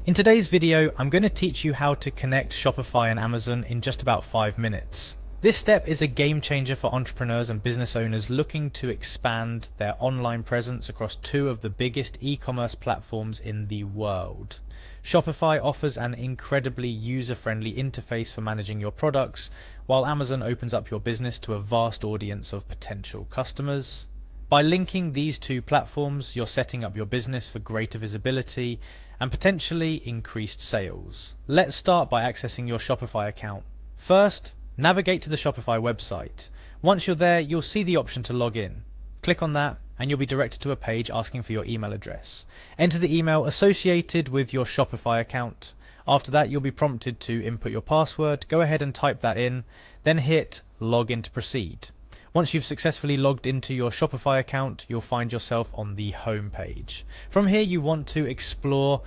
In today's video, I'm going to teach you how to connect Shopify and Amazon in just about 5 minutes. This step is a game changer for entrepreneurs and business owners looking to expand their online presence across two of the biggest e-commerce platforms in the world. Shopify offers an incredibly user-friendly interface for managing your products, while Amazon opens up your business to a vast audience of potential customers. By linking these two platforms, you're setting up your business for greater visibility and potentially increased sales. Let's start by accessing your Shopify account. First, navigate to the Shopify website. Once you're there, you'll see the option to log in. Click on that and you'll be directed to a page asking for your email address. Enter the email associated with your Shopify account. After that, you'll be prompted to input your password. Go ahead and type that in, then hit login to proceed. Once you've successfully logged into your Shopify account, you'll find yourself on the home page. From here, you want to explore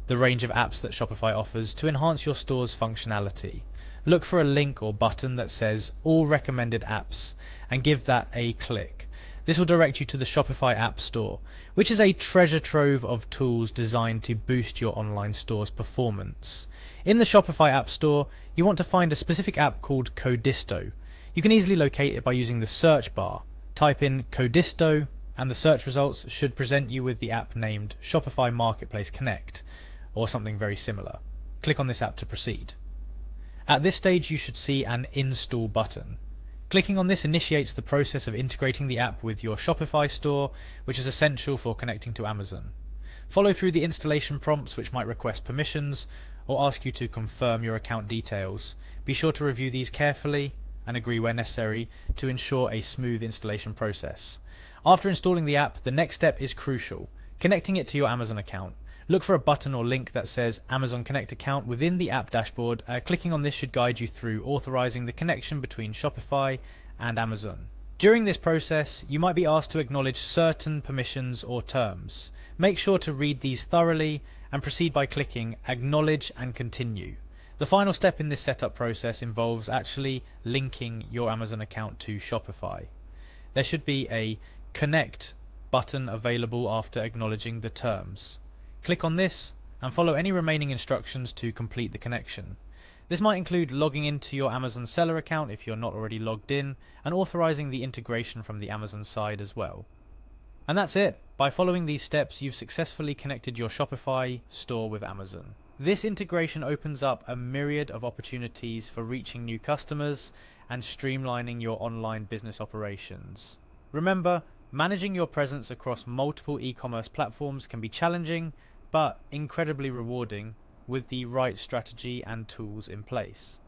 the range of apps that Shopify offers to enhance your store's functionality. Look for a link or button that says All Recommended Apps and give that a click. This will direct you to the Shopify App Store, which is a treasure trove of tools designed to boost your online store's performance. In the Shopify App Store, you want to find a specific app called Codisto. You can easily locate it by using the search bar. Type in Codisto and the search results should present you with the app named Shopify Marketplace Connect or something very similar. Click on this app to proceed. At this stage, you should see an install button. Clicking on this initiates the process of integrating the app with your Shopify store, which is essential for connecting to Amazon. Follow through the installation prompts, which might request permissions or ask you to confirm your account details. Be sure to review these carefully and agree where necessary to ensure a smooth installation process. After installing the app, the next step is crucial: connecting it to your Amazon account. Look for a button or link that says Amazon Connect Account within the app dashboard. Clicking on this should guide you through authorizing the connection between Shopify and Amazon. During this process, you might be asked to acknowledge certain permissions or terms. Make sure to read these thoroughly and proceed by clicking Acknowledge and Continue. The final step in this setup process involves actually linking your Amazon account to Shopify. There should be a Connect button available after acknowledging the terms. Click on this and follow any remaining instructions to complete the connection. This might include logging into your Amazon seller account if you're not already logged in, and authorizing the integration from the Amazon side as well. And that's it. By following these steps, you've successfully connected your Shopify store with Amazon. This integration opens up a myriad of opportunities for reaching new customers and streamlining your online business operations. Remember, managing your presence across multiple e-commerce platforms can be challenging, but incredibly rewarding with the right strategy and tools in place.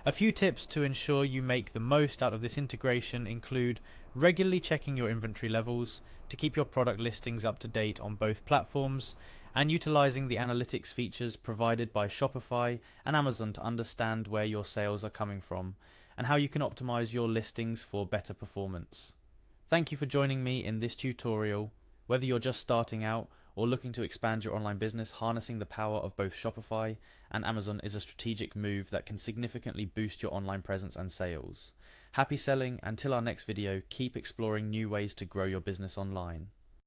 A few tips to ensure you make the most out of this integration include regularly checking your inventory levels to keep your product listings up to date on both platforms, and utilizing the analytics features provided by Shopify and Amazon to understand where your sales are coming from and how you can optimize your listings for better performance. Thank you for joining me in this tutorial. Whether you're just starting out or looking to expand your online business, harnessing the power of both Shopify and Amazon is a strategic move that can significantly boost your online presence and sales. Happy selling. Until our next video, keep exploring new ways to grow your business online.